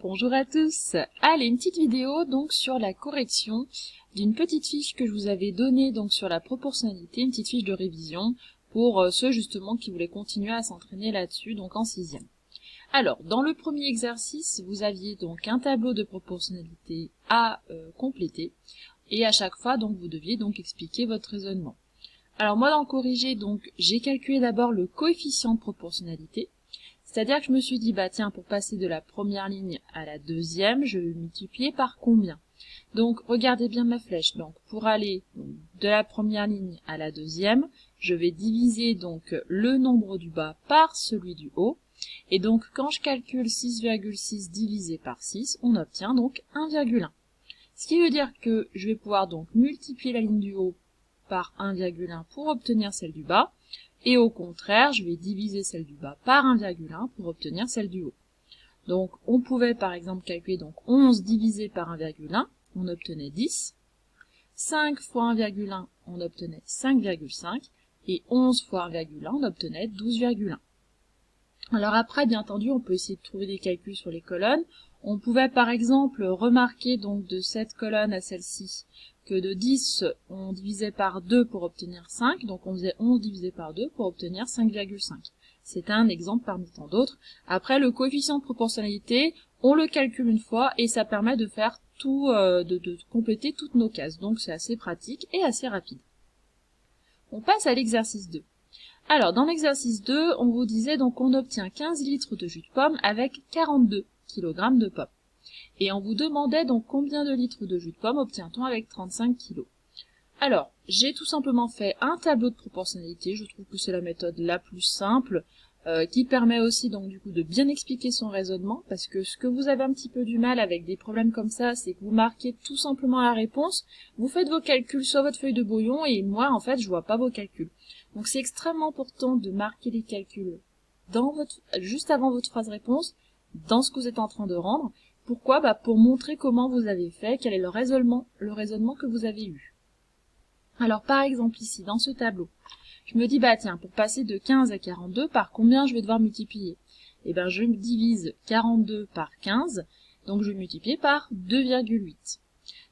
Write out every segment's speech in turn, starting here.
Bonjour à tous. Allez, une petite vidéo donc sur la correction d'une petite fiche que je vous avais donnée donc sur la proportionnalité, une petite fiche de révision pour ceux justement qui voulaient continuer à s'entraîner là-dessus donc en 6e. Alors, dans le premier exercice, vous aviez donc un tableau de proportionnalité à compléter et à chaque fois donc vous deviez donc expliquer votre raisonnement. Alors moi dans le corrigé donc j'ai calculé d'abord le coefficient de proportionnalité. C'est-à-dire que je me suis dit, bah tiens, pour passer de la première ligne à la deuxième, je vais multiplier par combien? Donc, regardez bien ma flèche. Donc, pour aller de la première ligne à la deuxième, je vais diviser donc le nombre du bas par celui du haut. Et donc, quand je calcule 6,6 divisé par 6, on obtient donc 1,1. Ce qui veut dire que je vais pouvoir donc multiplier la ligne du haut par 1,1 pour obtenir celle du bas. Et au contraire, je vais diviser celle du bas par 1,1 pour obtenir celle du haut. Donc, on pouvait par exemple calculer donc 11 divisé par 1,1, on obtenait 10. 5 fois 1,1, on obtenait 5,5. Et 11 fois 1,1, on obtenait 12,1. Alors après, bien entendu, on peut essayer de trouver des calculs sur les colonnes. On pouvait par exemple remarquer donc de cette colonne à celle-ci que de 10, on divisait par 2 pour obtenir 5, donc on faisait 11 divisé par 2 pour obtenir 5,5. C'est un exemple parmi tant d'autres. Après, le coefficient de proportionnalité, on le calcule une fois et ça permet de faire tout, de compléter toutes nos cases. Donc c'est assez pratique et assez rapide. On passe à l'exercice 2. Alors, dans l'exercice 2, on vous disait donc qu'on obtient 15 litres de jus de pomme avec 42 kg de pommes. Et on vous demandait donc combien de litres de jus de pomme obtient-on avec 35 kg. Alors, j'ai tout simplement fait un tableau de proportionnalité, je trouve que c'est la méthode la plus simple, qui permet aussi donc du coup de bien expliquer son raisonnement, parce que ce que vous avez un petit peu du mal avec des problèmes comme ça, c'est que vous marquez tout simplement la réponse, vous faites vos calculs sur votre feuille de brouillon, et moi en fait je vois pas vos calculs. Donc c'est extrêmement important de marquer les calculs juste avant votre phrase réponse, dans ce que vous êtes en train de rendre. Pourquoi? Pour montrer comment vous avez fait, quel est le raisonnement que vous avez eu. Alors par exemple ici, dans ce tableau, je me dis, tiens, pour passer de 15 à 42, par combien je vais devoir multiplier? Eh bien, je divise 42 par 15, donc je vais multiplier par 2,8.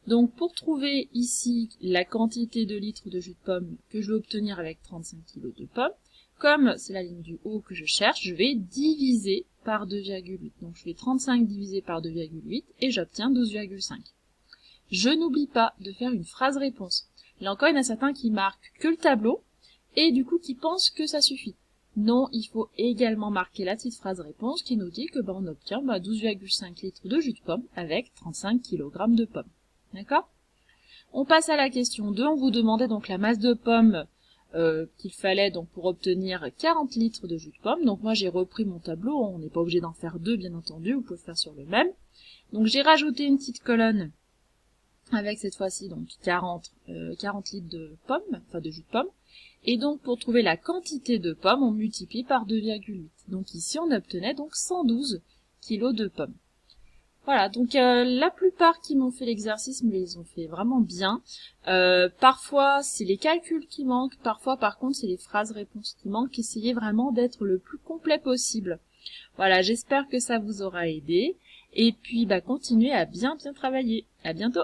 Donc pour trouver ici la quantité de litres de jus de pomme que je vais obtenir avec 35 kg de pommes, comme c'est la ligne du haut que je cherche, je vais diviser par 2,8. Donc je fais 35 divisé par 2,8 et j'obtiens 12,5. Je n'oublie pas de faire une phrase réponse. Là encore, il y en a certains qui marquent que le tableau et du coup qui pensent que ça suffit. Non, il faut également marquer la petite phrase réponse qui nous dit que on obtient 12,5 litres de jus de pomme avec 35 kg de pommes. D'accord? On passe à la question 2. On vous demandait donc la masse de pommes qu'il fallait donc pour obtenir 40 litres de jus de pomme. Donc moi j'ai repris mon tableau, on n'est pas obligé d'en faire deux bien entendu, vous pouvez faire sur le même. Donc j'ai rajouté une petite colonne avec cette fois-ci donc 40 litres de pommes, enfin de jus de pomme. Et donc pour trouver la quantité de pommes, on multiplie par 2,8. Donc ici on obtenait donc 112 kg de pommes. Voilà, donc la plupart qui m'ont fait l'exercice me les ont fait vraiment bien. Parfois c'est les calculs qui manquent, parfois par contre c'est les phrases réponses qui manquent. Essayez vraiment d'être le plus complet possible. Voilà, j'espère que ça vous aura aidé. Et puis continuez à bien travailler. À bientôt.